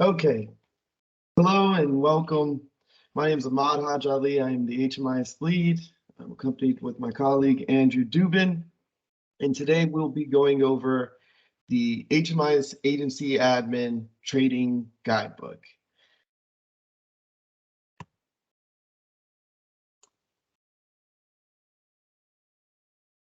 Okay, hello and welcome. My name is Ahmad Haj Ali. I am the HMIS lead. I'm accompanied with my colleague Andrew Dubin, and today we'll be going over the HMIS Agency Admin Trading Guidebook.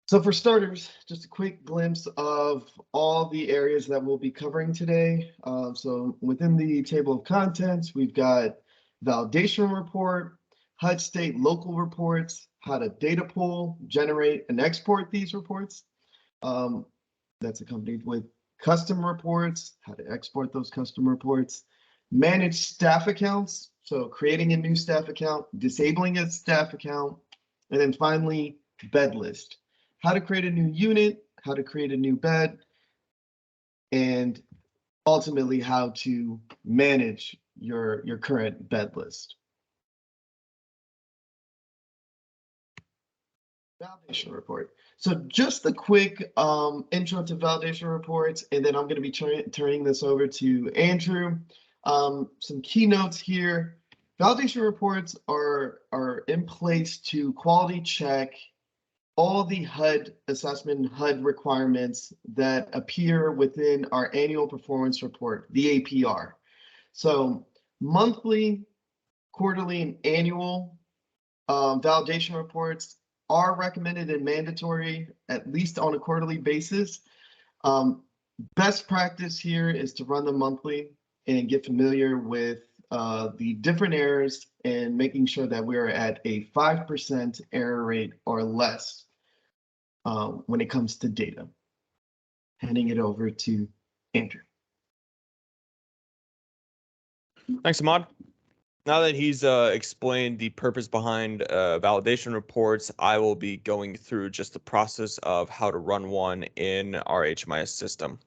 So for starters, just a quick glimpse of all the areas that we'll be covering today. So within the table of contents, we've got validation report, HUD state local reports, how to data pull, generate, and export these reports. That's accompanied with custom reports, how to export those custom reports, manage staff accounts, so creating a new staff account, disabling a staff account, and then finally, bed list, how to create a new unit, how to create a new bed, and ultimately how to manage your current bed list. Validation report. So just a quick intro to validation reports, and then I'm going to be turning this over to Andrew. Some keynotes here. Validation reports are in place to quality check all the HUD assessment, HUD requirements that appear within our annual performance report, the APR. So monthly, quarterly, and annual validation reports are recommended and mandatory, at least on a quarterly basis. Best practice here is to run them monthly and get familiar with the different errors and making sure that we're at a 5% error rate or less when it comes to data. Handing it over to Andrew. Thanks, Ahmad. Now that he's explained the purpose behind validation reports, I will be going through just the process of how to run one in our HMIS system.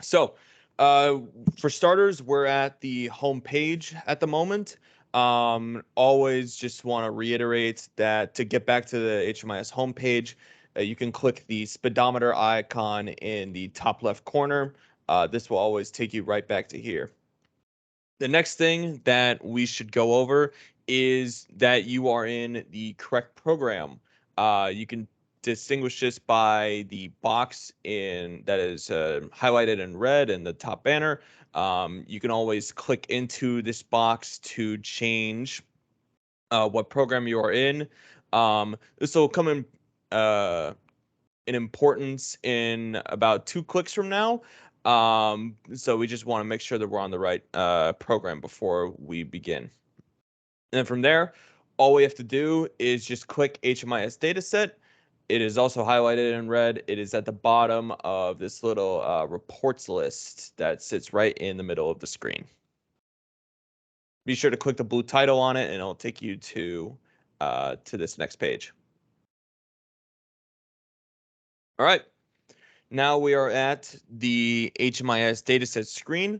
So, for starters, we're at the home page at the moment. Always just want to reiterate that to get back to the HMIS homepage, you can click the speedometer icon in the top left corner. This will always take you right back to here. The next thing that we should go over is that you are in the correct program. You can distinguish this by the box that is highlighted in red in the top banner. You can always click into this box to change what program you are in. This will come in importance in about 2 clicks from now. So we just want to make sure that we're on the right program before we begin. And then from there, all we have to do is just click HMIS dataset. It is also highlighted in red. It is at the bottom of this little reports list that sits right in the middle of the screen. Be sure to click the blue title on it, and it'll take you to this next page. All right. Now we are at the HMIS dataset screen.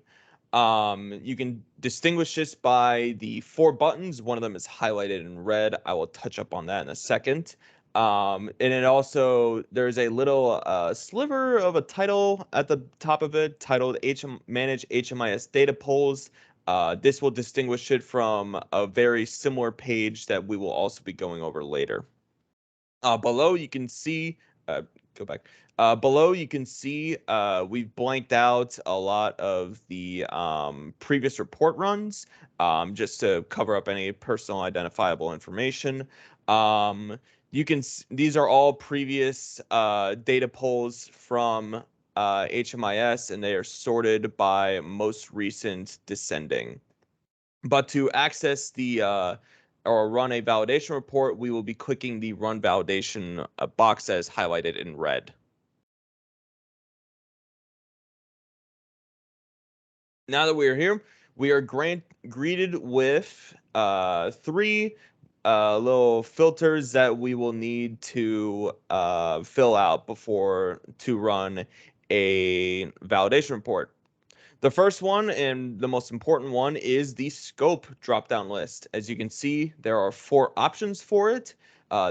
You can distinguish this by the 4 buttons. One of them is highlighted in red. I will touch up on that in a second. And it also, there's a little sliver of a title at the top of it titled Manage HMIS Data Polls. This will distinguish it from a very similar page that we will also be going over later. Below, you can see, go back. Below, you can see we've blanked out a lot of the previous report runs just to cover up any personal identifiable information. These are all previous data polls from HMIS, and they are sorted by most recent descending. But to access the or run a validation report, we will be clicking the Run Validation box that is highlighted in red. Now that we are here, we are greeted with 3 little filters that we will need to fill out to run a validation report. The first one and the most important one is the scope drop-down list. As you can see, there are 4 options for it.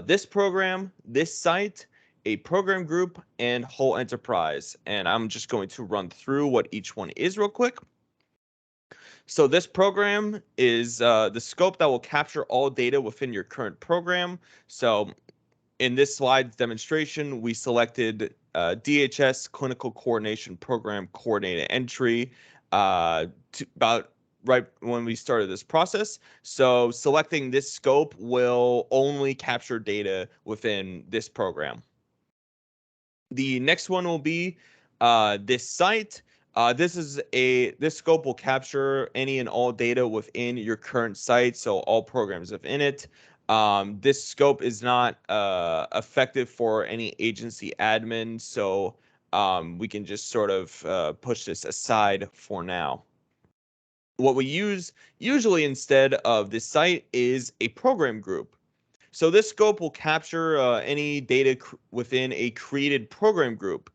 This program, this site, a program group, and whole enterprise. And I'm just going to run through what each one is real quick. So this program is the scope that will capture all data within your current program. So in this slide's demonstration, we selected DHS Clinical Coordination Program Coordinated Entry about right when we started this process. So selecting this scope will only capture data within this program. The next one will be this site. This scope will capture any and all data within your current site, so all programs within it. This scope is not effective for any agency admin, so we can just sort of push this aside for now. What we use usually instead of this site is a program group. So this scope will capture any data within a created program group.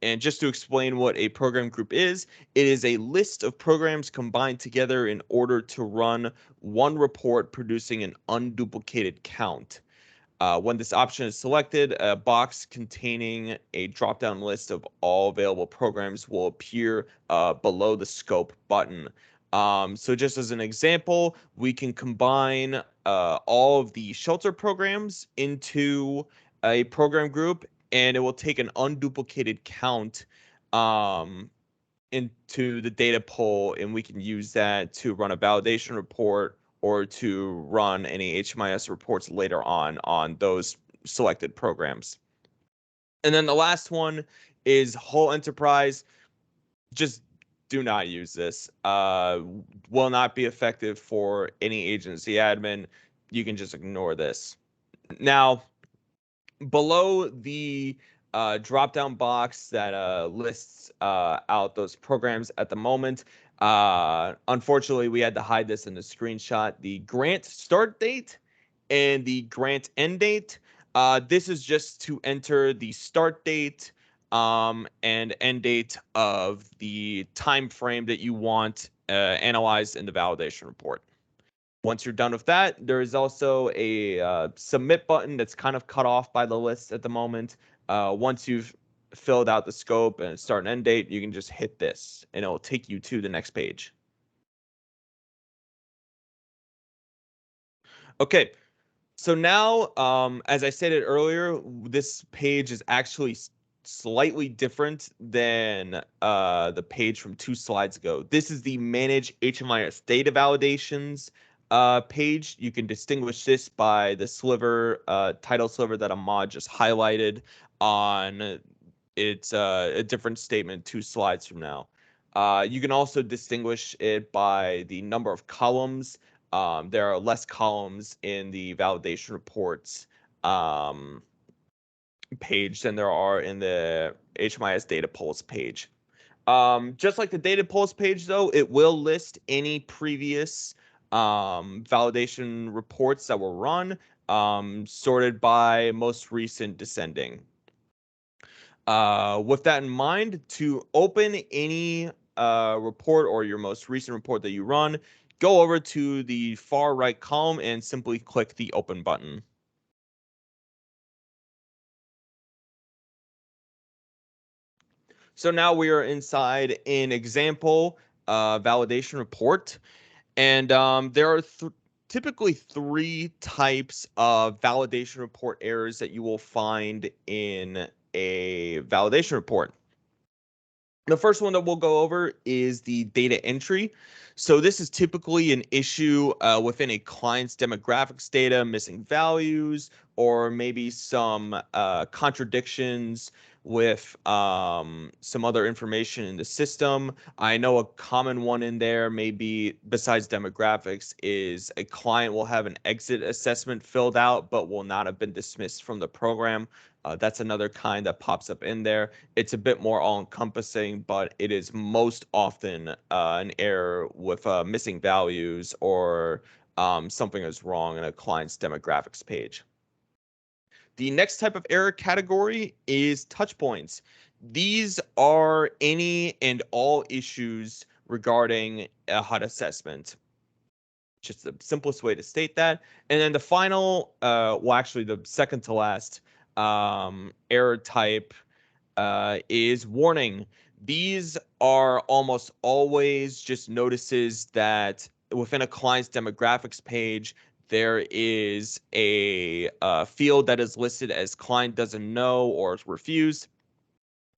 And just to explain what a program group is, it is a list of programs combined together in order to run one report producing an unduplicated count. When this option is selected, a box containing a drop-down list of all available programs will appear below the scope button. So just as an example, we can combine all of the shelter programs into a program group, and it will take an unduplicated count into the data pool, and we can use that to run a validation report or to run any HMIS reports later on those selected programs. And then the last one is whole enterprise. Just do not use this. Will not be effective for any agency admin. You can just ignore this. Now, below the drop-down box that lists out those programs at the moment, unfortunately, we had to hide this in the screenshot. The grant start date and the grant end date. This is just to enter the start date and end date of the time frame that you want analyzed in the validation report. Once you're done with that, there is also a submit button that's kind of cut off by the list at the moment. Once you've filled out the scope and start and end date, you can just hit this and it'll take you to the next page. Okay, so now, as I stated earlier, this page is actually slightly different than the page from 2 slides ago. This is the Manage HMIS Data Validations page. You can distinguish this by the sliver, title sliver that Ahmad just highlighted on it's a different statement 2 slides from now. You can also distinguish it by the number of columns. There are less columns in the validation reports page than there are in the HMIS data pulse page. Just like the data pulse page, though, it will list any previous validation reports that were run, sorted by most recent descending. With that in mind, to open any report or your most recent report that you run, go over to the far right column and simply click the open button. So now we are inside an example validation report, and there are typically 3 types of validation report errors that you will find in a validation report. The first one that we'll go over is the data entry. So this is typically an issue within a client's demographics data, missing values, or maybe some contradictions with some other information in the system. I know a common one in there, maybe besides demographics, is a client will have an exit assessment filled out, but will not have been dismissed from the program. That's another kind that pops up in there. It's a bit more all-encompassing, but it is most often an error with missing values or something is wrong in a client's demographics page. The next type of error category is touch points. These are any and all issues regarding a HUD assessment. Just the simplest way to state that. And then the final, well, actually the second to last error type is warning. These are almost always just notices that within a client's demographics page, there is a field that is listed as client doesn't know or refused.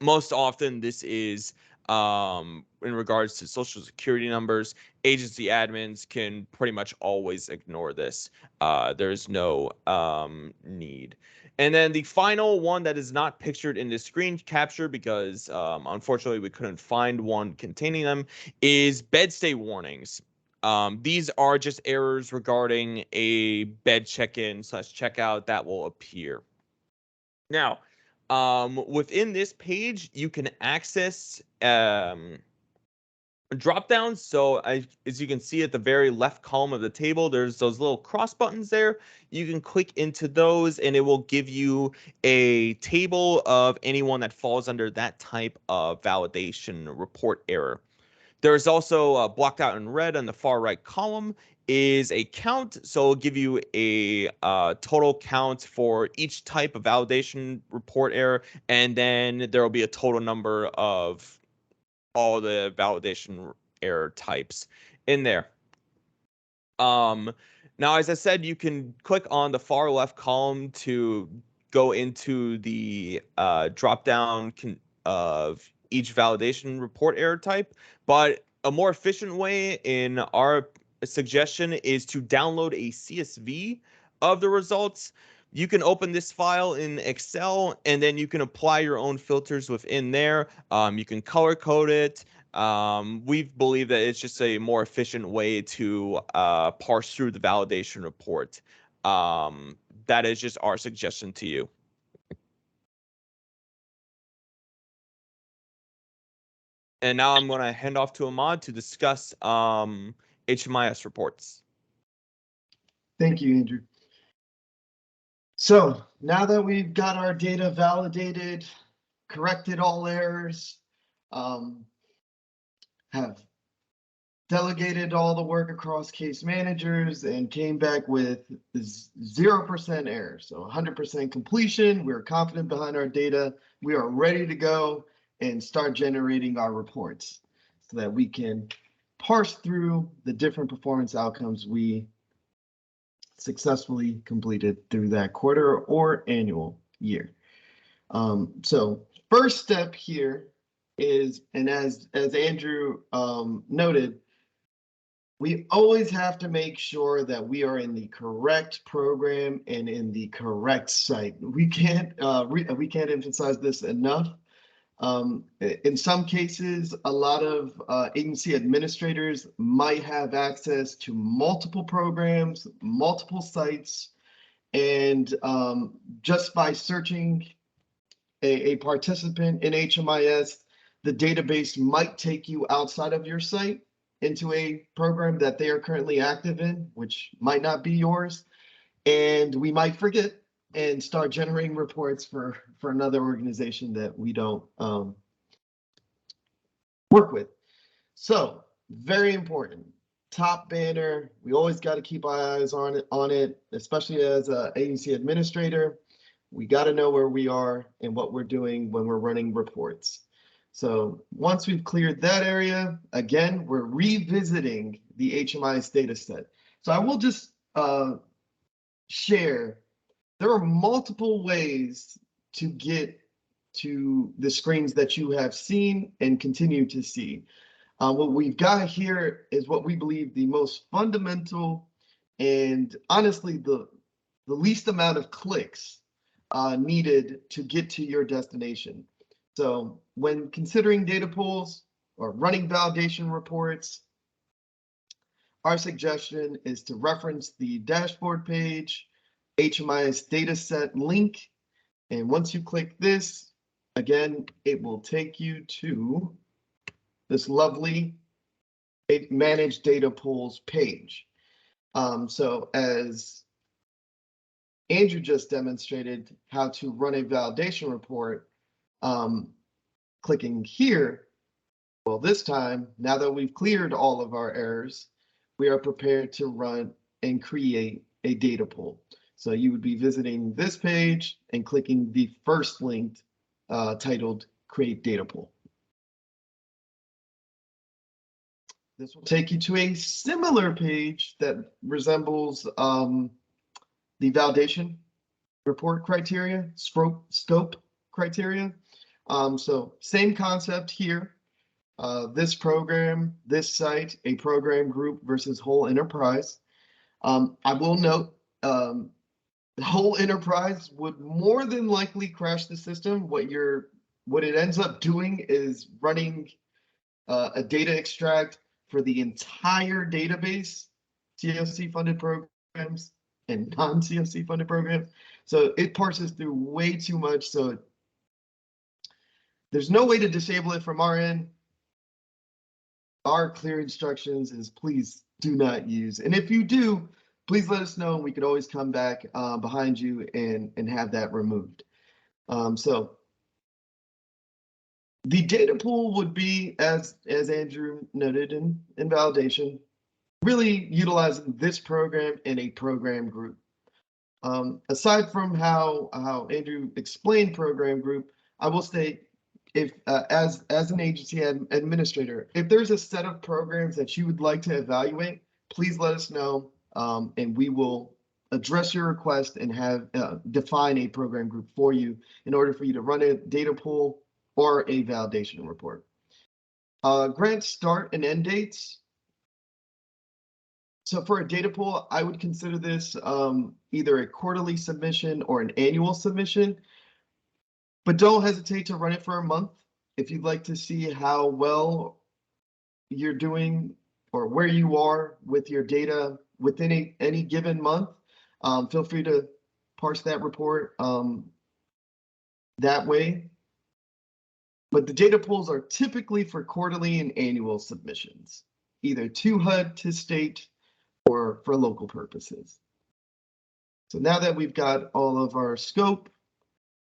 Most often, this is in regards to social security numbers. Agency admins can pretty much always ignore this. There's no need. And then the final one that is not pictured in the screen capture because unfortunately we couldn't find one containing them is bed stay warnings. These are just errors regarding a bed check-in / checkout that will appear. Now, within this page, you can access drop downs. So as you can see at the very left column of the table, there's those little cross buttons there. You can click into those and it will give you a table of anyone that falls under that type of validation report error. There's also blocked out in red on the far right column is a count. So it'll give you a total count for each type of validation report error. And then there will be a total number of all the validation error types in there. Now, as I said, you can click on the far left column to go into the drop down of each validation report error type. But a more efficient way in our suggestion is to download a CSV of the results. You can open this file in Excel and then you can apply your own filters within there. You can color code it. We believe that it's just a more efficient way to parse through the validation report. That is just our suggestion to you. And now I'm going to hand off to Ahmad to discuss HMIS reports. Thank you, Andrew. So now that we've got our data validated, corrected all errors, have delegated all the work across case managers and came back with 0% error. So 100% completion. We're confident behind our data. We are ready to go and start generating our reports so that we can parse through the different performance outcomes we successfully completed through that quarter or annual year. So first step here is, and as Andrew noted, we always have to make sure that we are in the correct program and in the correct site. We can't emphasize this enough. In some cases, a lot of agency administrators might have access to multiple programs, multiple sites, and just by searching a participant in HMIS, the database might take you outside of your site into a program that they are currently active in, which might not be yours. And we might forget and start generating reports for another organization that we don't work with. So very important. Top banner, we always got to keep our eyes on it, especially as an agency administrator. We got to know where we are and what we're doing when we're running reports. So once we've cleared that area, again, we're revisiting the HMIS data set. So I will just share, there are multiple ways to get to the screens that you have seen and continue to see. What we've got here is what we believe the most fundamental and honestly the least amount of clicks needed to get to your destination. So when considering data pools or running validation reports, our suggestion is to reference the dashboard page, HMIS dataset link. And once you click this, again, it will take you to this lovely manage data pools page. So as Andrew just demonstrated how to run a validation report, clicking here, well, this time, now that we've cleared all of our errors, we are prepared to run and create a data pool. So you would be visiting this page and clicking the first link titled Create Data Pool. This will take you to a similar page that resembles the validation report criteria, scope criteria. So same concept here. This program, this site, a program group versus whole enterprise. I will note the whole enterprise would more than likely crash the system. What it ends up doing is running a data extract for the entire database, CoC funded programs and non-CoC funded programs. So it parses through way too much. So there's no way to disable it from our end. Our clear instructions is please do not use. And if you do, please let us know. We could always come back behind you and have that removed. So the data pool would be, as Andrew noted in validation, really utilizing this program in a program group. Aside from how Andrew explained program group, I will state, if as an agency administrator, if there's a set of programs that you would like to evaluate, please let us know, and we will address your request and have define a program group for you in order for you to run a data pool or a validation report. Grant start and end dates. So for a data pool, I would consider this either a quarterly submission or an annual submission, but don't hesitate to run it for a month. If you'd like to see how well you're doing or where you are with your data within any given month, feel free to parse that report that way. But the data pools are typically for quarterly and annual submissions, either to HUD, to state, or for local purposes. So now that we've got all of our scope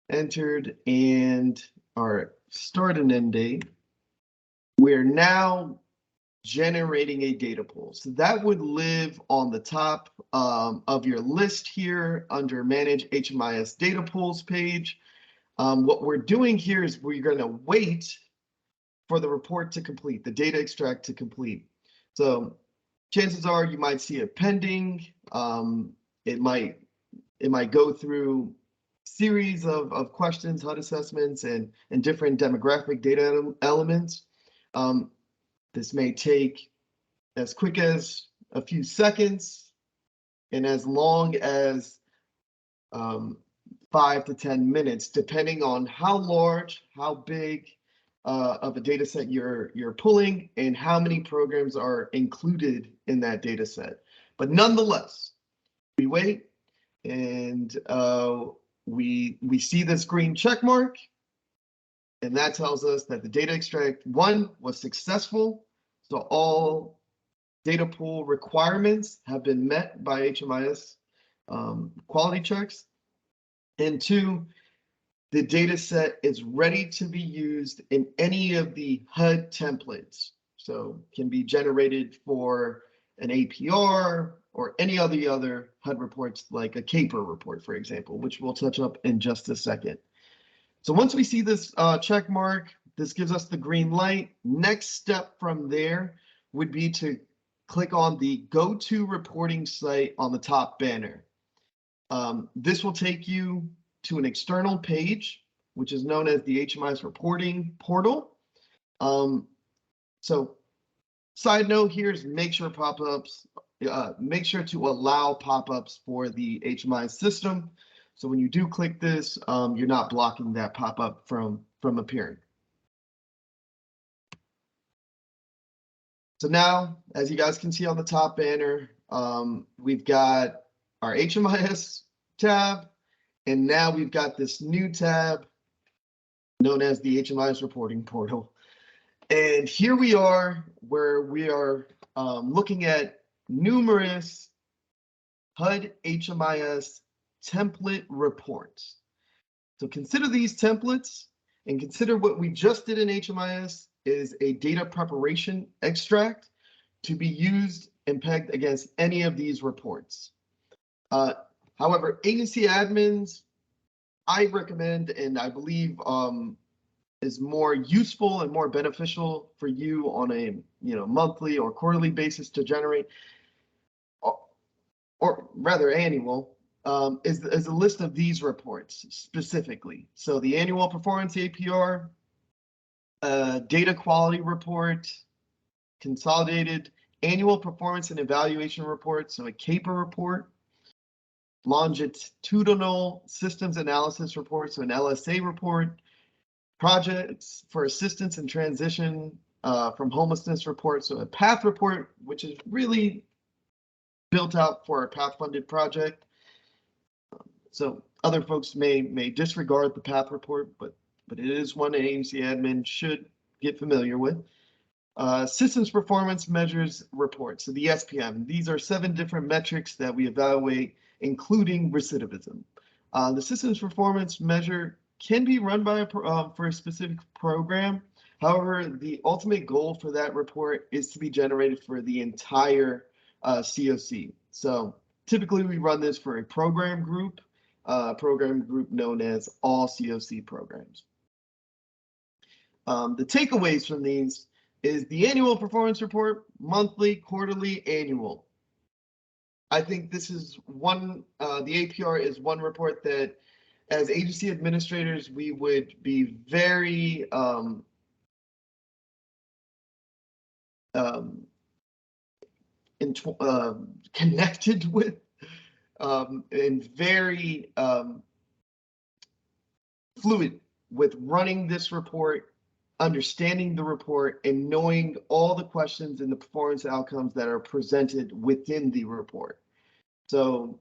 entered and our start and end date, we're now generating a data pool. So that would live on the top of your list here under Manage HMIS Data Pools page. What we're doing here is we're going to wait for the report to complete, the data extract to complete. So chances are you might see it pending. It might go through series of questions, HUD assessments, and different demographic data elements. This may take as quick as a few seconds and as long as 5 to 10 minutes, depending on how large, how big of a data set you're pulling and how many programs are included in that data set. But nonetheless, we wait and we see this green check mark, and that tells us that the data extract 1 was successful. So all data pool requirements have been met by HMIS quality checks. And 2, the data set is ready to be used in any of the HUD templates. So can be generated for an APR or any of the other HUD reports, like a CAPR report, for example, which we'll touch up in just a second. So once we see this check mark, this gives us the green light. Next step from there would be to click on the Go To Reporting site on the top banner. This will take you to an external page, which is known as the HMIS reporting portal. So side note here is make sure to allow pop-ups for the HMIS system. So when you do click this, you're not blocking that pop-up from appearing. So now, as you guys can see on the top banner, we've got our HMIS tab, and now we've got this new tab known as the HMIS reporting portal. And here we are where we are looking at numerous HUD HMIS template reports. So consider these templates and consider what we just did in HMIS is a data preparation extract to be used and pegged against any of these reports. However, agency admins, I recommend, and I believe is more useful and more beneficial for you on a monthly or quarterly basis to generate, or rather annual, is a list of these reports specifically. So the annual performance APR, data quality report, consolidated annual performance and evaluation report, so a CAPER report, longitudinal systems analysis report, so an LSA report, projects for assistance and transition from homelessness report, so a PATH report, which is really built out for a PATH funded project. So other folks may disregard the PATH report, but it is one an agency admin should get familiar with. Systems performance measures report, so the SPM. These are 7 different metrics that we evaluate, including recidivism. The systems performance measure can be run by for a specific program. However, the ultimate goal for that report is to be generated for the entire CoC. So typically we run this for a program group known as all CoC programs. The takeaways from these is the annual performance report, monthly, quarterly, annual. I think this is one, the APR is one report that as agency administrators, we would be very connected with and very fluid with running this report, understanding the report, and knowing all the questions and the performance outcomes that are presented within the report. So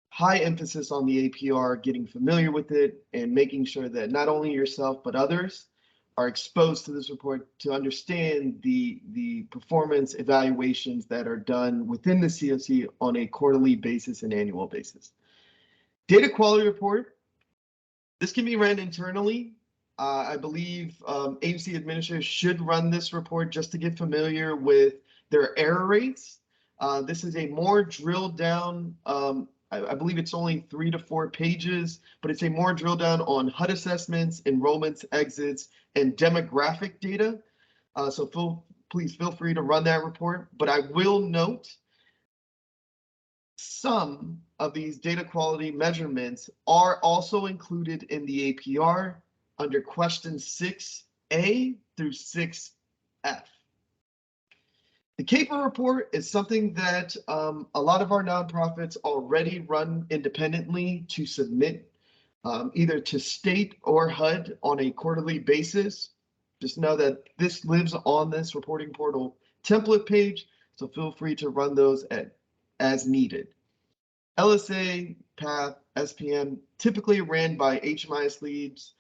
high emphasis on the APR, getting familiar with it, and making sure that not only yourself but others are exposed to this report to understand the performance evaluations that are done within the CoC on a quarterly basis and annual basis. Data quality report. This can be ran internally. I believe agency administrators should run this report just to get familiar with their error rates. This is a more drilled down, I believe it's only 3 to 4 pages, but it's a more drill down on HUD assessments, enrollments, exits, and demographic data. So please feel free to run that report. But I will note some of these data quality measurements are also included in the APR under questions 6A through 6F. The CAPER report is something that a lot of our nonprofits already run independently to submit either to state or HUD on a quarterly basis. Just know that this lives on this reporting portal template page, so feel free to run those as needed. LSA, PATH, SPM, typically ran by HMIS leads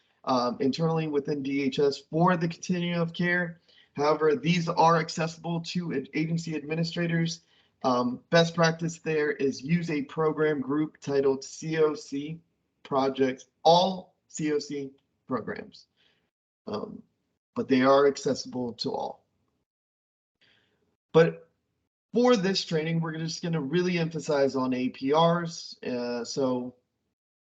internally within DHS for the continuum of care. However, these are accessible to agency administrators. Best practice there is use a program group titled CoC projects, all CoC programs, but they are accessible to all. But for this training, we're just going to really emphasize on APRs. So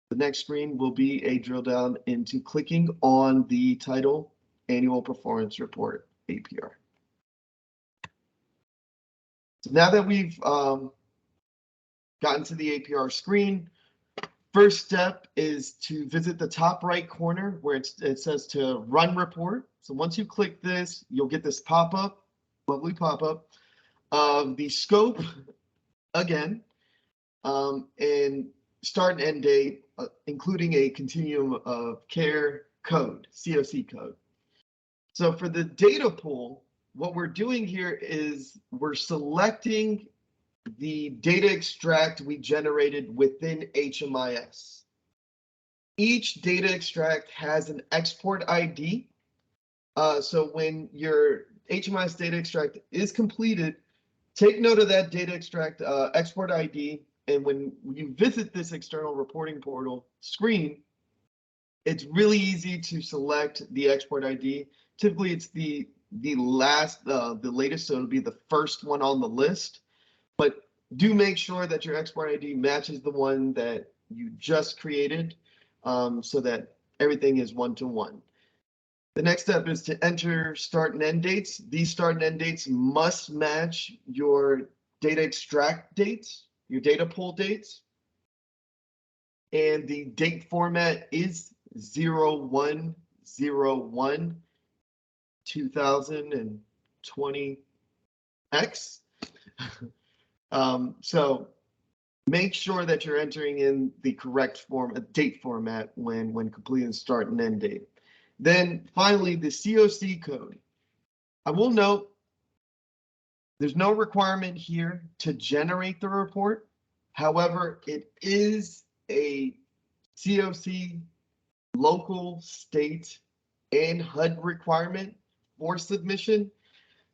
the next screen will be a drill down into clicking on the title Annual Performance Report APR. So now that we've gotten to the APR screen, first step is to visit the top right corner where it says to run report. So once you click this, you'll get this pop-up, lovely pop-up of the scope again, and start and end date, including a continuum of care code, CoC code. So for the data pool, what we're doing here is we're selecting the data extract we generated within HMIS. Each data extract has an export ID. So when your HMIS data extract is completed, take note of that data extract export ID. And when you visit this external reporting portal screen, it's really easy to select the export ID. Typically, it's the latest, so it'll be the first one on the list. But do make sure that your export ID matches the one that you just created, so that everything is one-to-one. The next step is to enter start and end dates. These start and end dates must match your data extract dates, your data pull dates. And the date format is 0101 2020X. So make sure that you're entering in the correct date format when completing start and end date. Then finally, the CoC code. I will note there's no requirement here to generate the report. However, it is a CoC local, state, and HUD requirement for submission.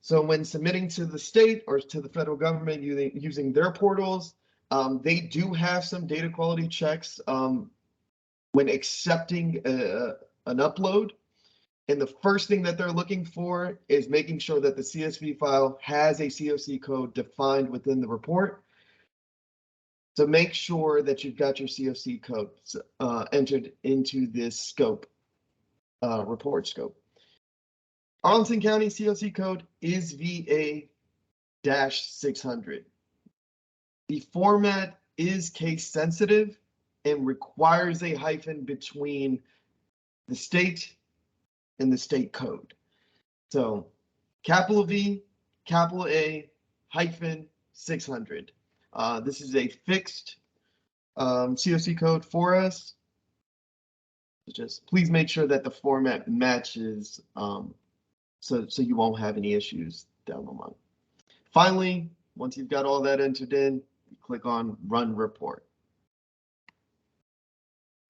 So when submitting to the state or to the federal government using their portals, they do have some data quality checks when accepting an upload. And the first thing that they're looking for is making sure that the CSV file has a CoC code defined within the report. So make sure that you've got your CoC code entered into this scope, report scope. Arlington County CoC code is VA-600. The format is case sensitive and requires a hyphen between the state and the state code. So capital V, capital A, hyphen 600. This is a fixed CoC code for us. Just please make sure that the format matches so you won't have any issues down the line. Finally, once you've got all that entered in, you click on Run Report.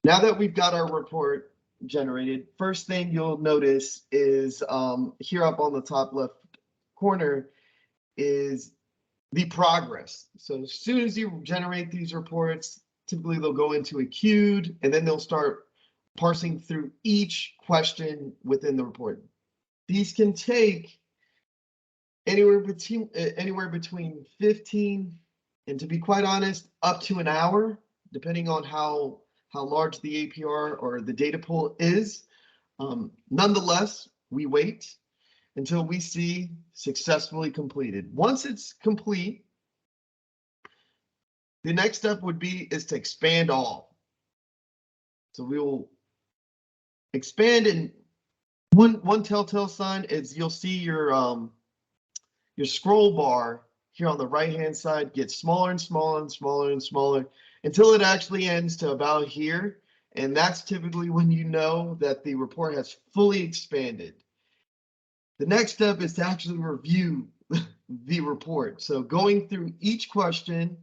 Now that we've got our report generated, first thing you'll notice is here up on the top left corner is the progress. So as soon as you generate these reports, typically they'll go into a queued and then they'll start parsing through each question within the report. These can take anywhere between 15 and, to be quite honest, up to an hour, depending on how large the APR or the data pool is. Nonetheless, we wait until we see successfully completed. Once it's complete, the next step is to expand all. So we will expand, and one telltale sign is you'll see your scroll bar here on the right-hand side get smaller and smaller and smaller and smaller until it actually ends to about here. And that's typically when you know that the report has fully expanded. The next step is to actually review the report. So going through each question,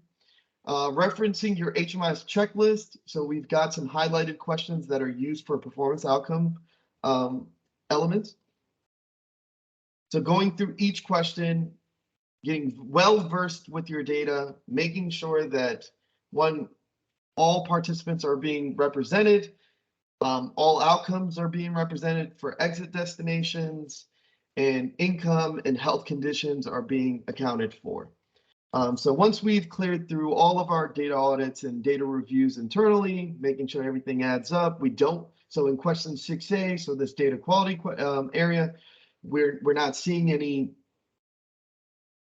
referencing your HMIS checklist. So we've got some highlighted questions that are used for performance outcome elements. So going through each question, getting well versed with your data, making sure that all participants are being represented, all outcomes are being represented for exit destinations, and income and health conditions are being accounted for. So once we've cleared through all of our data audits and data reviews internally, making sure everything adds up, so in question 6A, so this data quality area, we're not seeing any,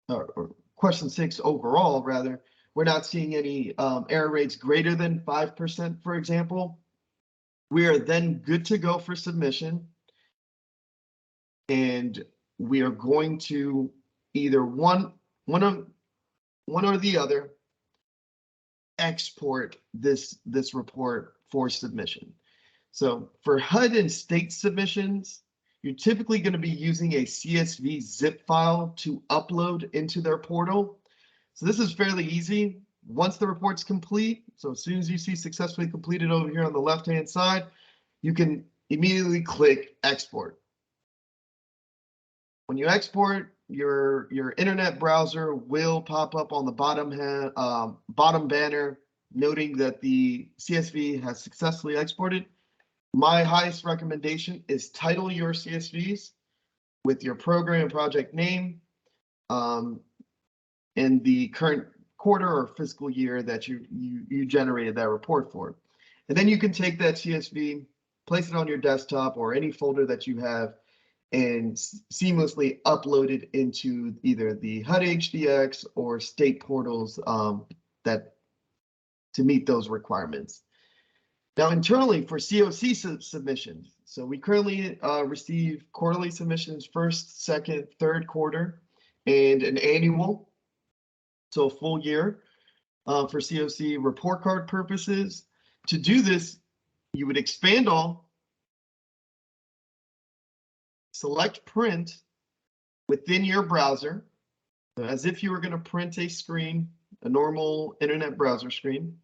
or question 6 overall rather, we're not seeing any error rates greater than 5%, for example. We are then good to go for submission. And we are going to either one or the other export this report for submission. So for HUD and state submissions, you're typically going to be using a CSV zip file to upload into their portal. So this is fairly easy. Once the report's complete, so as soon as you see successfully completed over here on the left-hand side, you can immediately click export. When you export, your internet browser will pop up on the bottom banner, noting that the CSV has successfully exported. My highest recommendation is title your CSVs with your program and project name, and the current quarter or fiscal year that you generated that report for. And then you can take that CSV place it on your desktop or any folder that you have, and seamlessly upload it into either the HUD HDX or state portals that to meet those requirements. Now, internally for CoC submissions, so we currently receive quarterly submissions, first, second, third quarter, and an annual, so a full year for CoC report card purposes. To do this, you would expand all, select print within your browser, as if you were going to print a screen, a normal internet browser screen.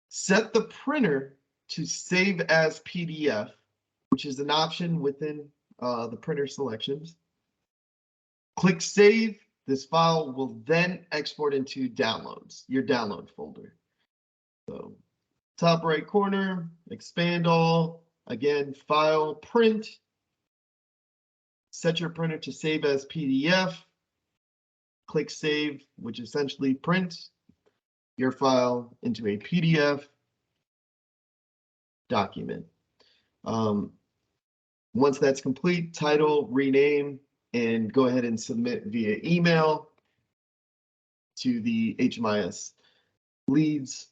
Set the printer to save as PDF, which is an option within the printer selections. Click Save. This file will then export into Downloads, your download folder. So top right corner, expand all, again, File, Print. Set your printer to save as PDF. Click Save, which essentially prints your file into a PDF document. Once that's complete, title, rename, and go ahead and submit via email to the HMIS leads,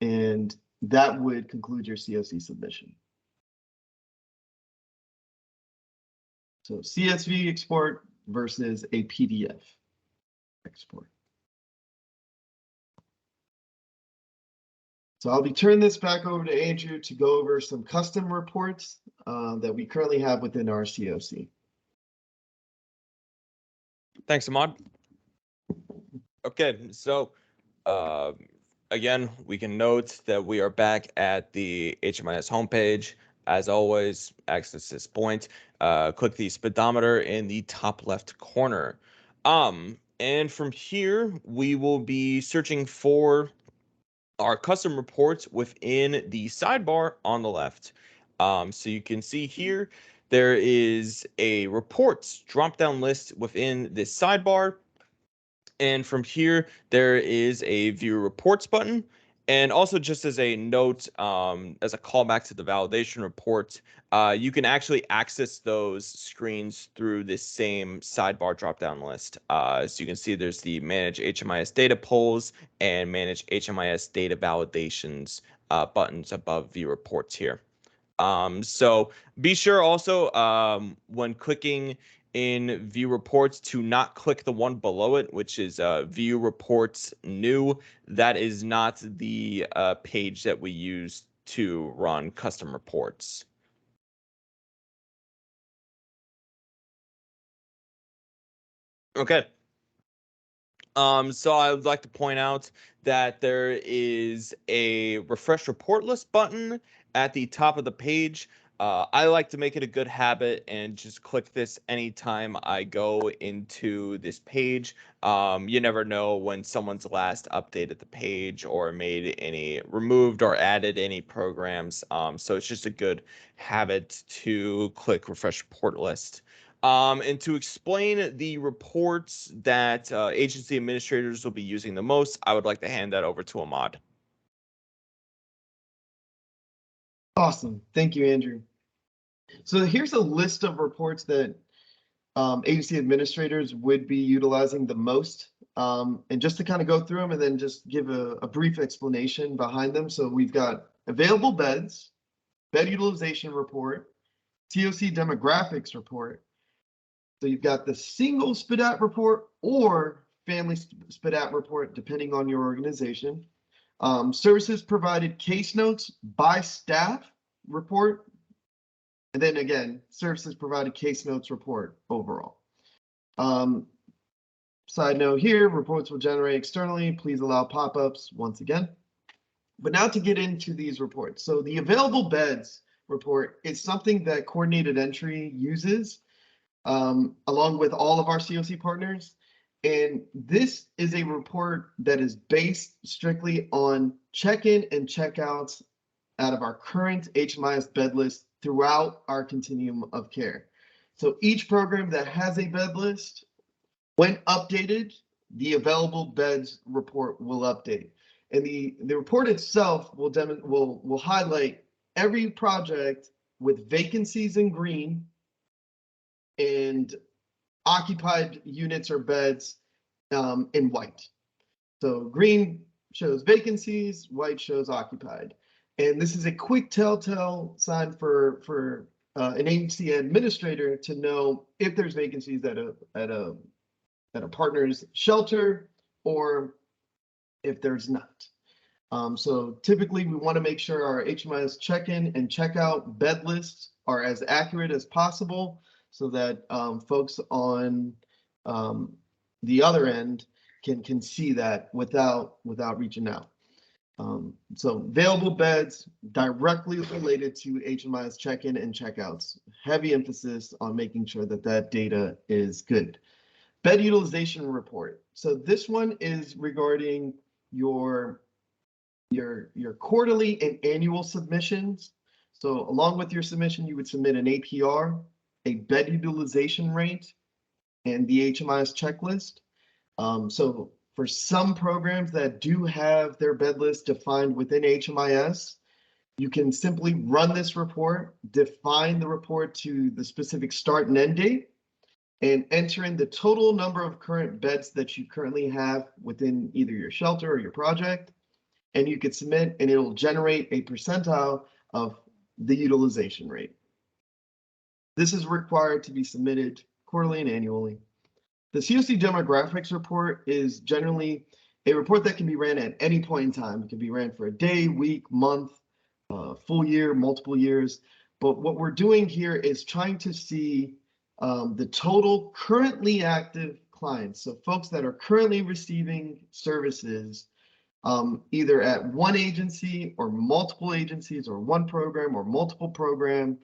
and that would conclude your CoC submission. So CSV export versus a PDF export. So I'll be turning this back over to Andrew to go over some custom reports that we currently have within our CoC. Thanks, Ahmad. Okay, so again, we can note that we are back at the HMIS homepage. As always, access this point. Click the speedometer in the top left corner. And from here, we will be searching for our custom reports within the sidebar on the left. So you can see here, there is a reports drop-down list within this sidebar. And from here, there is a view reports button. And also just as a note, as a callback to the validation report, you can actually access those screens through this same sidebar drop-down list. So you can see there's the Manage HMIS Data Polls and Manage HMIS Data Validations buttons above View Reports here. So be sure also when clicking in View Reports to not click the one below it, which is View Reports New. That is not the page that we use to run custom reports. Okay. So I would like to point out that there is a refresh report list button at the top of the page. I like to make it a good habit and just click this anytime I go into this page. You never know when someone's last updated the page or made any removed or added any programs. So it's just a good habit to click refresh report list. And to explain the reports that agency administrators will be using the most, I would like to hand that over to Ahmad. Awesome. Thank you, Andrew. So here's a list of reports that agency administrators would be utilizing the most. And just to kind of go through them and then just give a brief explanation behind them. So we've got available beds, bed utilization report, CoC demographics report. So you've got the single SPDAT report or family SPDAT report, depending on your organization. Services provided case notes by staff report. And then again, services provided case notes report overall. Side note here, reports will generate externally. Please allow pop-ups once again. But now to get into these reports. So the available beds report is something that Coordinated Entry uses along with all of our CoC partners. And this is a report that is based strictly on check-in and check-outs out of our current HMIS bed list throughout our continuum of care. So each program that has a bed list, when updated, the available beds report will update. And the report itself will highlight every project with vacancies in green and occupied units or beds in white. So green shows vacancies, white shows occupied. And this is a quick telltale sign for an agency administrator to know if there's vacancies at a partner's shelter or if there's not. So typically we want to make sure our HMIS check-in and check-out bed lists are as accurate as possible so that folks on the other end can see that without reaching out. So available beds directly related to HMIS check-in and checkouts. Heavy emphasis on making sure that that data is good. Bed utilization report. So this one is regarding your quarterly and annual submissions. So along with your submission, you would submit an APR, a bed utilization rate, and the HMIS checklist. So for some programs that do have their bed list defined within HMIS, you can simply run this report, define the report to the specific start and end date, and enter in the total number of current beds that you currently have within either your shelter or your project. And you could submit and it'll generate a percentile of the utilization rate. This is required to be submitted quarterly and annually. The CoC demographics report is generally a report that can be ran at any point in time. It can be ran for a day, week, month, full year, multiple years. But what we're doing here is trying to see the total currently active clients. So folks that are currently receiving services either at one agency or multiple agencies or one program or multiple program,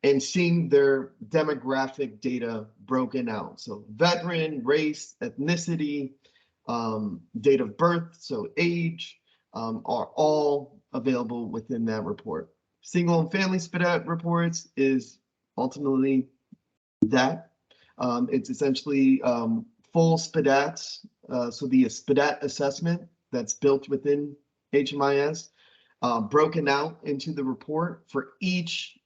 and seeing their demographic data broken out. So veteran, race, ethnicity, date of birth, so age, are all available within that report. Single and family SPDAT reports is ultimately that. It's essentially full SPDATs, so the SPDAT assessment that's built within HMIS, broken out into the report for each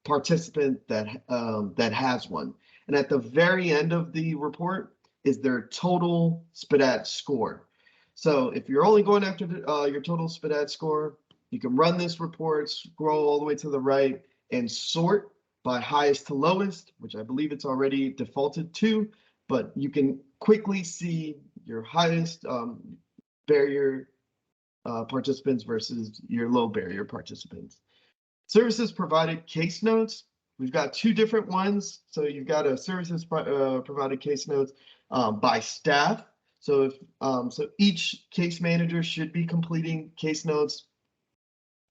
participant that has one. And at the very end of the report is their total SPDAT score. So if you're only going after your total SPDAT score, you can run this report, scroll all the way to the right, and sort by highest to lowest, which I believe it's already defaulted to, but you can quickly see your highest barrier participants versus your low barrier participants. Services provided case notes. We've got two different ones. So you've got a services provided case notes by staff. So if so each case manager should be completing case notes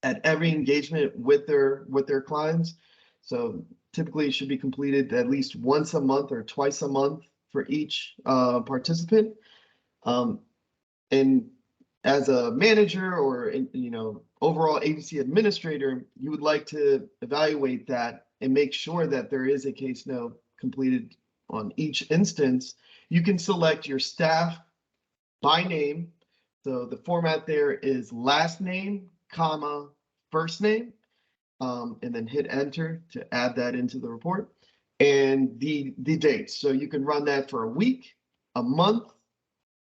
at every engagement with their clients. So typically it should be completed at least once a month or twice a month for each participant. And as a manager or overall agency administrator, you would like to evaluate that and make sure that there is a case note completed on each instance. You can select your staff by name. So the format there is last name, comma, first name, and then hit enter to add that into the report. And the dates. So you can run that for a week, a month,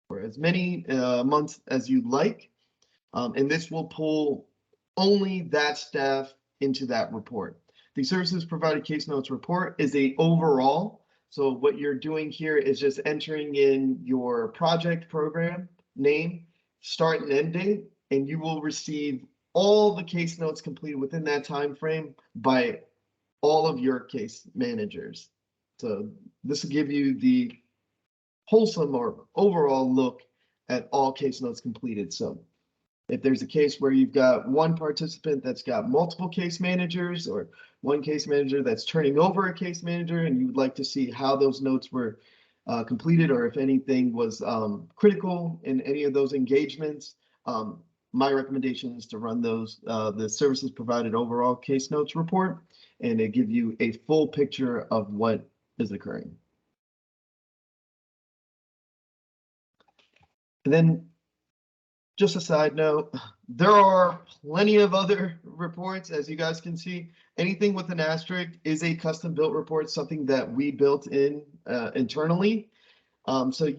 or as many months as you'd like. And this will pull only that staff into that report. The services provided case notes report is a overall. So what you're doing here is just entering in your project program name, start and end date, and you will receive all the case notes completed within that time frame by all of your case managers. So this will give you the wholesome or overall look at all case notes completed. So if there's a case where you've got one participant that's got multiple case managers or one case manager that's turning over a case manager and you would like to see how those notes were completed or if anything was critical in any of those engagements, my recommendation is to run those the services provided overall case notes report, and it give you a full picture of what is occurring. And then just a side note, there are plenty of other reports, as you guys can see. Anything with an asterisk is a custom built report, something that we built in internally. So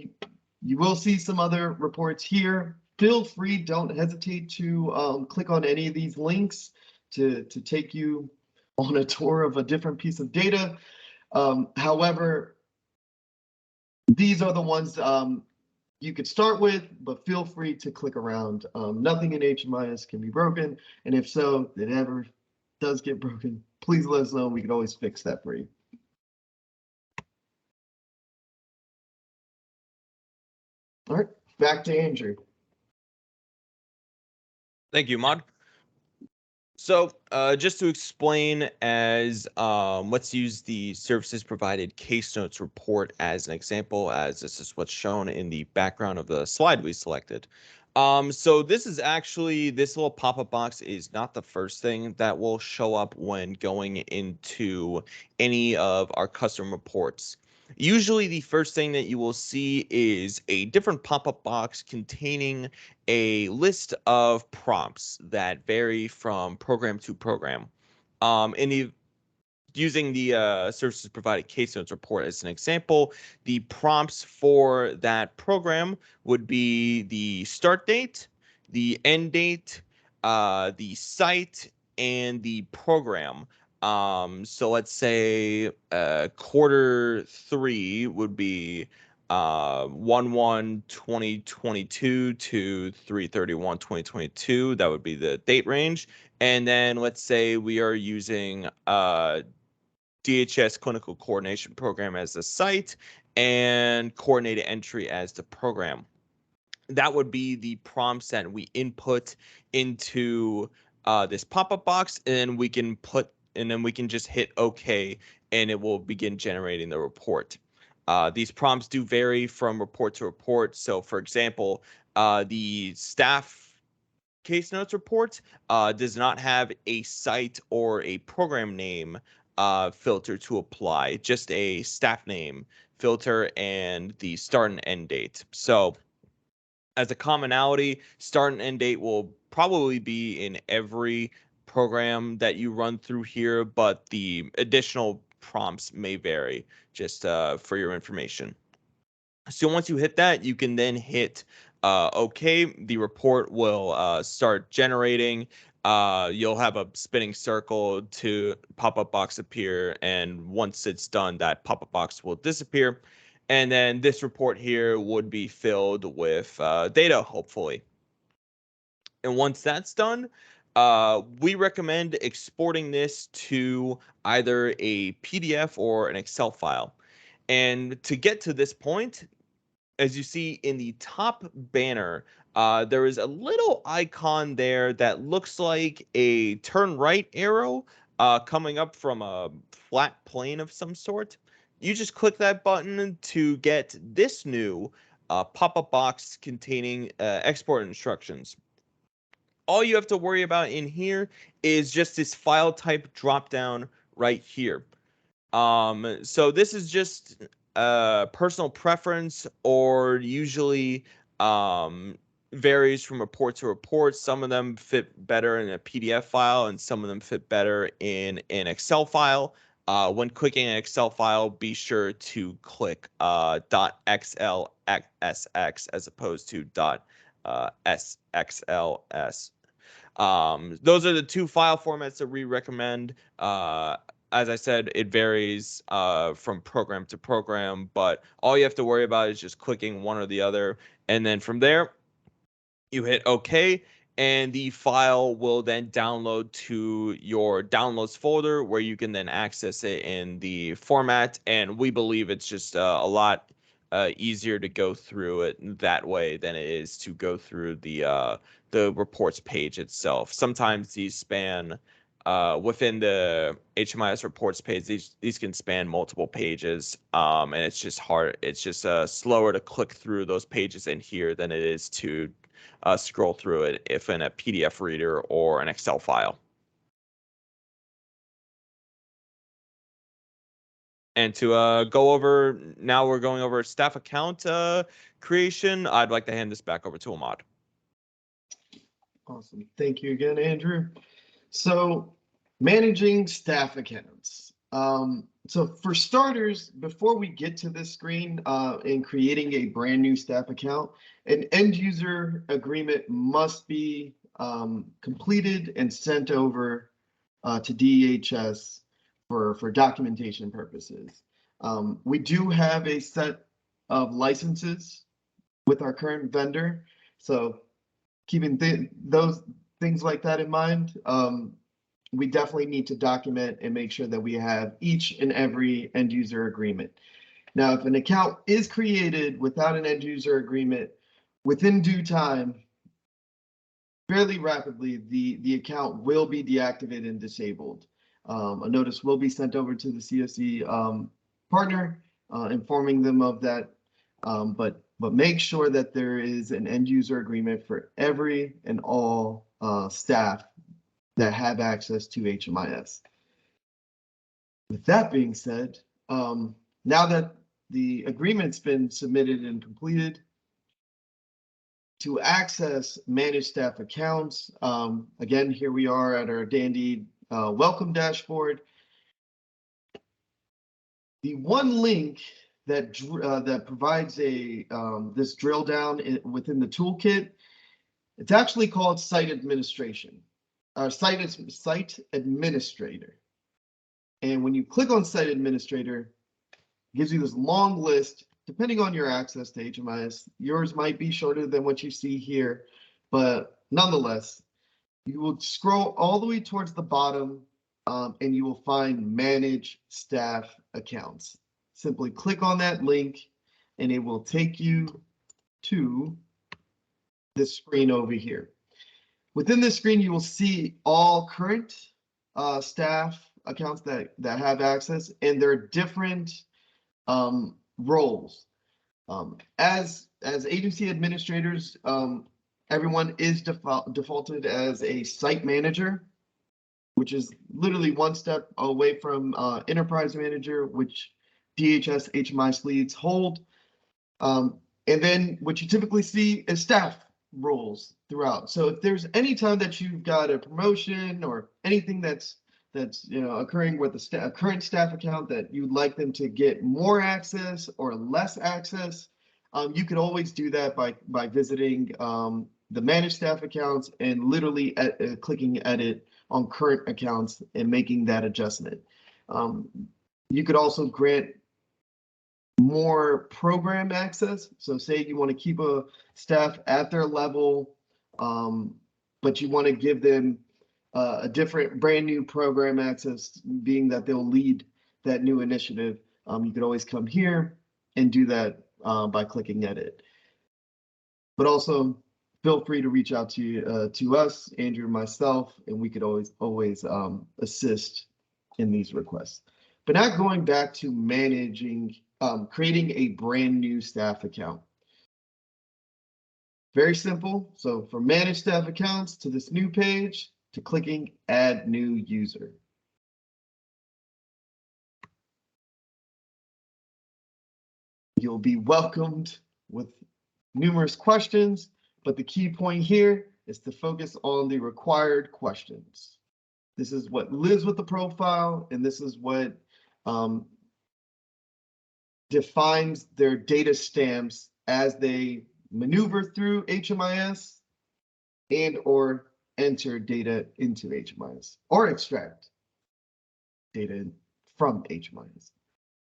you will see some other reports here. Feel free, don't hesitate to click on any of these links to take you on a tour of a different piece of data. However, these are the ones you could start with, but feel free to click around. Nothing in HMIS can be broken, and if so, it ever does get broken, please let us know. We can always fix that for you. All right, back to Andrew. Thank you, Mod. So just to explain, as let's use the services provided case notes report as an example, as this is what's shown in the background of the slide we selected. So this is actually, this little pop-up box is not the first thing that will show up when going into any of our custom reports. Usually the first thing that you will see is a different pop-up box containing a list of prompts that vary from program to program. Using the services provided case notes report as an example, the prompts for that program would be the start date, the end date, the site, and the program. So let's say Q3 would be 1/1/2022 to 3/31/2022. That would be the date range. And then let's say we are using DHS Clinical Coordination Program as the site and coordinated entry as the program. That would be the prompts that we input into this pop-up box, and we can just hit OK, and it will begin generating the report. These prompts do vary from report to report. So, for example, the staff case notes report does not have a site or a program name filter to apply, just a staff name filter and the start and end date. So as a commonality, start and end date will probably be in every program that you run through here, but the additional prompts may vary, just for your information. So once you hit that, you can then hit OK. The report will start generating. You'll have a spinning circle to pop-up box appear, and once it's done, that pop-up box will disappear. And then this report here would be filled with data, hopefully. And once that's done, we recommend exporting this to either a PDF or an Excel file. And to get to this point, as you see in the top banner, there is a little icon there that looks like a turn right arrow coming up from a flat plane of some sort. You just click that button to get this new pop-up box containing export instructions. All you have to worry about in here is just this file type dropdown right here. So this is just personal preference, or usually varies from report to report. Some of them fit better in a PDF file, and some of them fit better in an Excel file. When clicking an Excel file, be sure to click .xlsx as opposed to .sxls. Those are the two file formats that we recommend. As I said, it varies from program to program, but all you have to worry about is just clicking one or the other. And then from there, you hit OK, and the file will then download to your downloads folder, where you can then access it in the format. And we believe it's just a lot easier to go through it that way than it is to go through the reports page itself. Sometimes these span within the HMIS reports page, these can span multiple pages, and it's just hard. It's just slower to click through those pages in here than it is to scroll through it if in a PDF reader or an Excel file. And to go over, now we're going over staff account creation. I'd like to hand this back over to Ahmad. Awesome. Thank you again, Andrew. So managing staff accounts. So for starters, before we get to this screen and creating a brand new staff account, an end user agreement must be completed and sent over to DHS for documentation purposes. We do have a set of licenses with our current vendor. So keeping those things like that in mind, we definitely need to document and make sure that we have each and every end user agreement. Now, if an account is created without an end user agreement, within due time, fairly rapidly, the account will be deactivated and disabled. A notice will be sent over to the CoC partner, informing them of that. But make sure that there is an end user agreement for every and all staff that have access to HMIS. With that being said, now that the agreement's been submitted and completed, to access managed staff accounts, again, here we are at our dandy welcome dashboard. The one link that provides a this drill down within the toolkit, it's actually called site administration. Site administrator. And when you click on site administrator, it gives you this long list. Depending on your access to HMIS, yours might be shorter than what you see here, but nonetheless, you will scroll all the way towards the bottom and you will find manage staff accounts. Simply click on that link and it will take you to this screen over here. Within this screen, you will see all current staff accounts that have access, and there are different roles. As agency administrators, everyone is defaulted as a site manager, which is literally one step away from enterprise manager, which DHS HMIS leads hold. And then what you typically see is staff roles throughout. So if there's any time that you've got a promotion or anything that's occurring with a current staff account that you'd like them to get more access or less access, you could always do that by visiting the managed staff accounts and literally clicking edit on current accounts and making that adjustment. You could also grant more program access. So say you want to keep a staff at their level, but you want to give them a different brand new program access, being that they'll lead that new initiative. You could always come here and do that by clicking edit. But also feel free to reach out to us, Andrew and myself, and we could always assist in these requests. But now going back to managing, creating a brand new staff account. Very simple. So from manage staff accounts to this new page to clicking add new user. You'll be welcomed with numerous questions, but the key point here is to focus on the required questions. This is what lives with the profile, and this is what defines their data stamps as they maneuver through HMIS and or enter data into HMIS or extract data from HMIS.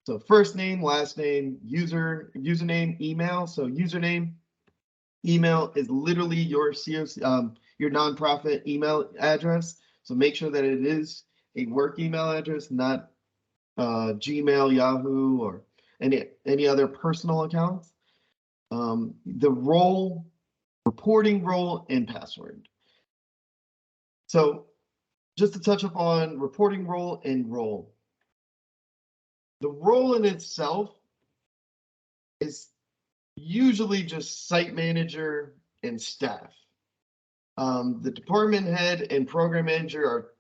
So first name, last name, username, email. So username, email is literally your CoC, your nonprofit email address. So make sure that it is a work email address, not Gmail, Yahoo, or any other personal accounts. The role, reporting role, and password. So just to touch upon reporting role and role. The role in itself is usually just site manager and staff. The department head and program manager are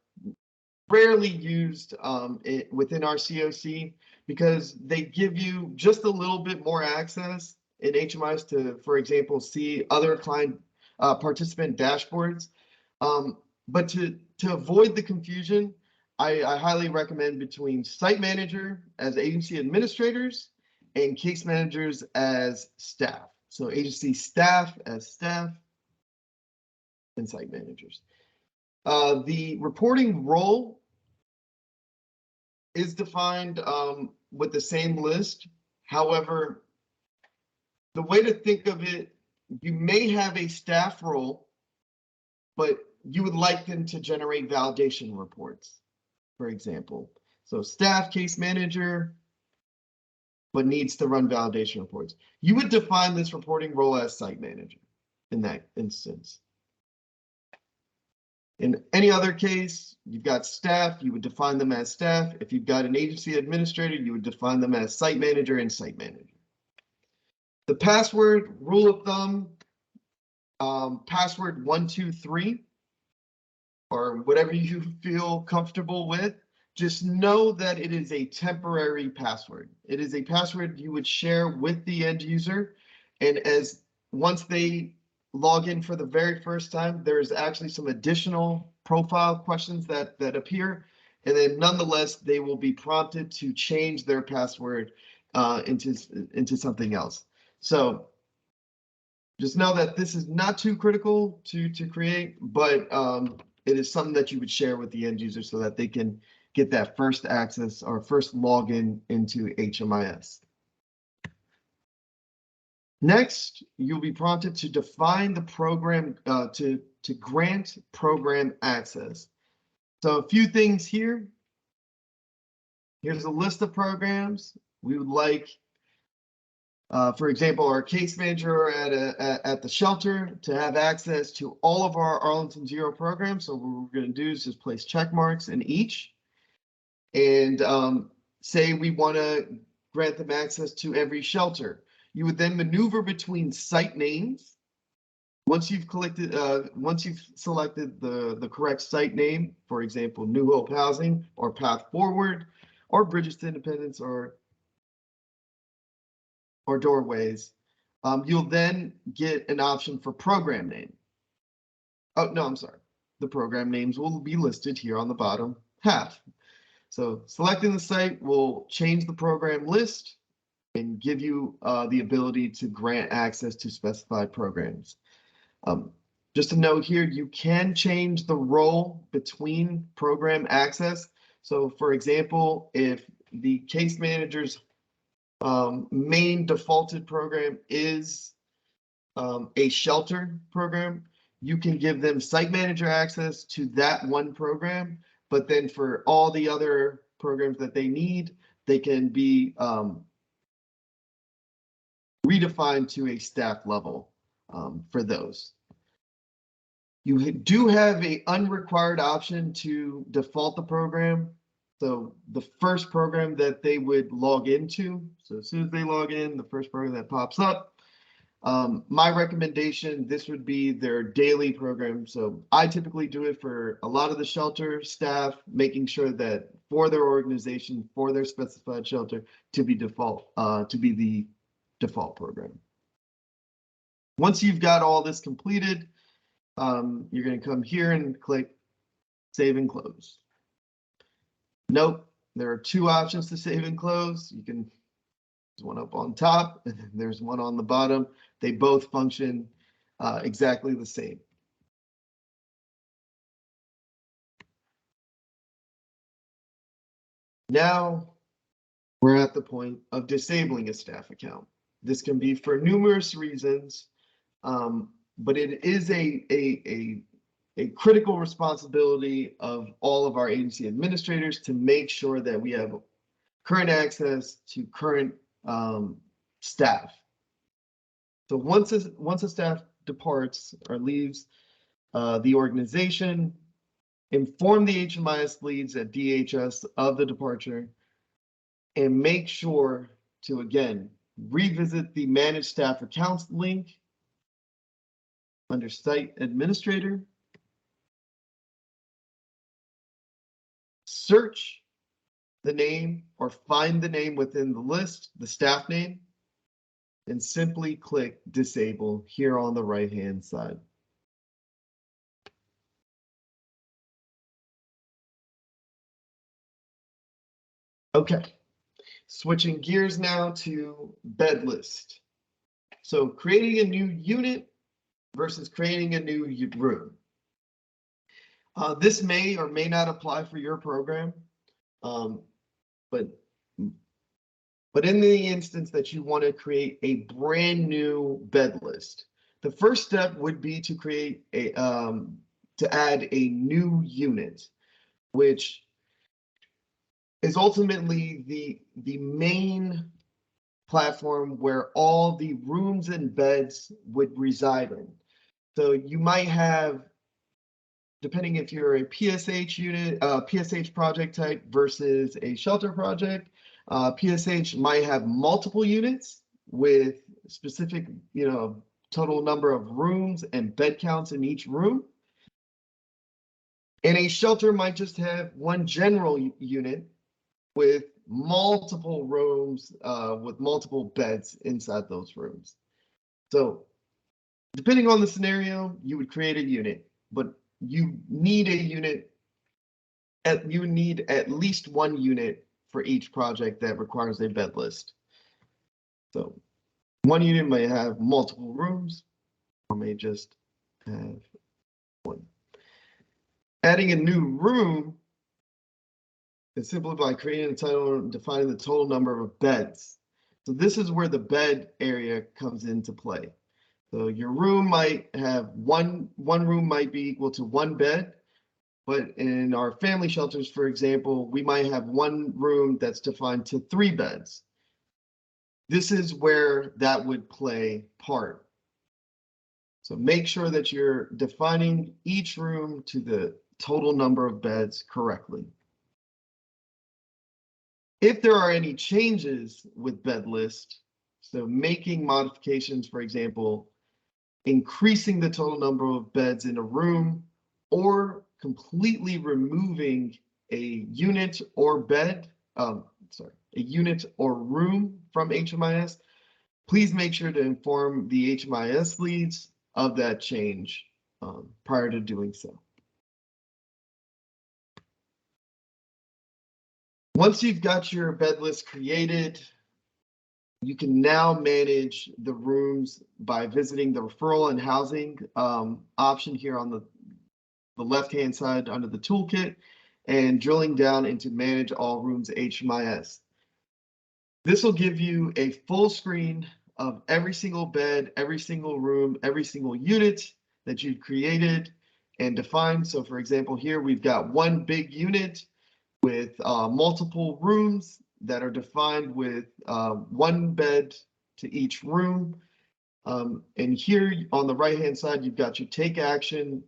rarely used within our CoC because they give you just a little bit more access in HMIS to, for example, see other client participant dashboards. But to avoid the confusion, I highly recommend between site manager as agency administrators and case managers as staff. So agency staff as staff and site managers. The reporting role is defined with the same list. However, the way to think of it, you may have a staff role, but you would like them to generate validation reports, for example. So staff case manager, but needs to run validation reports. You would define this reporting role as site manager in that instance. In any other case, you've got staff, you would define them as staff. If you've got an agency administrator, you would define them as site manager and site manager. The password rule of thumb, password 123, or whatever you feel comfortable with. Just know that it is a temporary password. It is a password you would share with the end user. And once they log in for the very first time, there is actually some additional profile questions that appear. And then nonetheless, they will be prompted to change their password into something else. So just know that this is not too critical to create, but it is something that you would share with the end user so that they can get that first access or first login into HMIS. Next, you'll be prompted to define the program, to grant program access. So a few things here. Here's a list of programs. We would like, for example, our case manager at the shelter to have access to all of our Arlington Zero programs. So what we're going to do is just place check marks in each. And say we want to grant them access to every shelter. You would then maneuver between site names. Once you've selected the correct site name, for example, New Hope Housing or Path Forward or Bridges to Independence or Doorways, you'll then get an option for program name. Oh, no, I'm sorry. The program names will be listed here on the bottom half. So selecting the site will change the program list and give you the ability to grant access to specified programs. Just a note here, you can change the role between program access. So for example, if the case manager's main defaulted program is a shelter program, you can give them site manager access to that one program. But then for all the other programs that they need, they can be redefined to a staff level for those. You do have an unrequired option to default the program. So the first program that they would log into, so as soon as they log in, the first program that pops up, my recommendation, this would be their daily program. So I typically do it for a lot of the shelter staff, making sure that for their organization, for their specified shelter, to be the default program. Once you've got all this completed, you're going to come here and click Save and Close. Note, there are two options to save and close. There's one up on top and then there's one on the bottom. They both function exactly the same. Now we're at the point of disabling a staff account. This can be for numerous reasons, but it is a critical responsibility of all of our agency administrators to make sure that we have current access to current staff. So once a staff departs or leaves the organization, inform the HMIS leads at DHS of the departure and make sure to, again, revisit the Manage Staff Accounts link under Site Administrator. Search the name or find the name within the list, the staff name, and simply click Disable here on the right-hand side. Okay, switching gears now to bed list. So creating a new unit versus creating a new room. This may or may not apply for your program, um, but in the instance that you want to create a brand new bed list, the first step would be to create a to add a new unit, which is ultimately the main platform where all the rooms and beds would reside in. So you might have, depending if you're a PSH unit, PSH project type versus a shelter project, PSH might have multiple units with specific, total number of rooms and bed counts in each room. And a shelter might just have one general unit with multiple rooms, with multiple beds inside those rooms. So depending on the scenario, you would create a unit, but you need a unit, you need at least one unit for each project that requires a bed list. So one unit may have multiple rooms or may just have one. Adding a new room is simply by creating a title and defining the total number of beds. So this is where the bed area comes into play. So your room might have one room might be equal to one bed, but in our family shelters, for example, we might have one room that's defined to 3 beds. This is where that would play part. So make sure that you're defining each room to the total number of beds correctly. If there are any changes with bed list, so making modifications, for example, increasing the total number of beds in a room, or completely removing a unit or bed, a unit or room from HMIS, please make sure to inform the HMIS leads of that change prior to doing so. Once you've got your bed list created, you can now manage the rooms by visiting the referral and housing option here on the left-hand side under the toolkit and drilling down into manage all rooms HMIS. This will give you a full screen of every single bed, every single room, every single unit that you've created and defined. So for example, here we've got one big unit with multiple rooms that are defined with one bed to each room. And here on the right-hand side, you've got your take action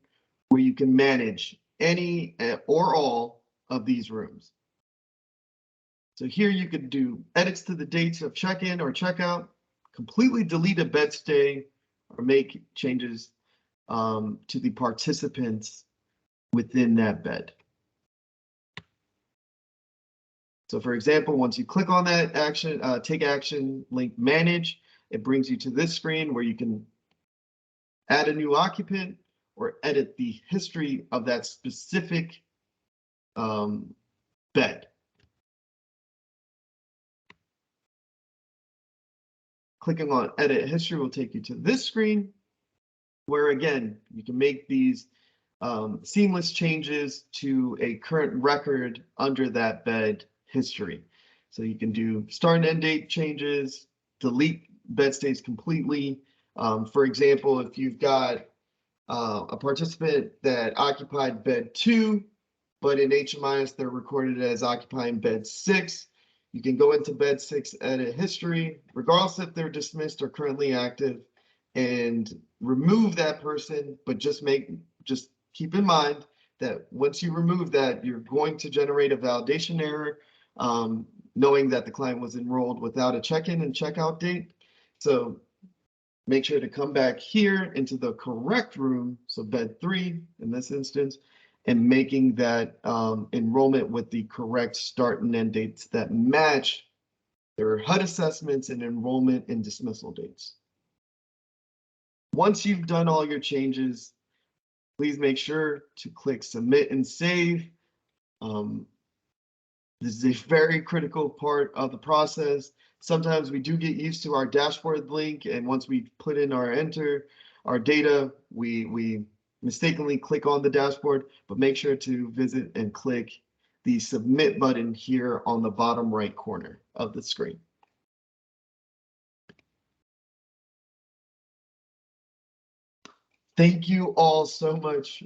where you can manage any or all of these rooms. So here you could do edits to the dates of check-in or check-out, completely delete a bed stay, or make changes to the participants within that bed. So for example, once you click on that action, take action link manage, it brings you to this screen where you can add a new occupant or edit the history of that specific bed. Clicking on edit history will take you to this screen where again, you can make these seamless changes to a current record under that bed history. So you can do start and end date changes, delete bed stays completely. For example, if you've got a participant that occupied bed 2, but in HMIS they're recorded as occupying bed 6, you can go into bed 6, edit history, regardless if they're dismissed or currently active, and remove that person, but just keep in mind that once you remove that, you're going to generate a validation error, knowing that the client was enrolled without a check-in and check-out date. So make sure to come back here into the correct room, so bed 3 in this instance, and making that enrollment with the correct start and end dates that match their HUD assessments and enrollment and dismissal dates. Once you've done all your changes, please make sure to click submit and save. This is a very critical part of the process. Sometimes we do get used to our dashboard link, and once we put in our data, we mistakenly click on the dashboard, but make sure to visit and click the submit button here on the bottom right corner of the screen. Thank you all so much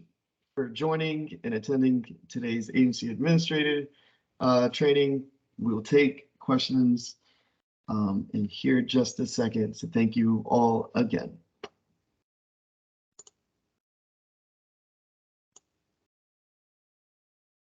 for joining and attending today's agency administrator training. We will take questions in here just a second. So thank you all again.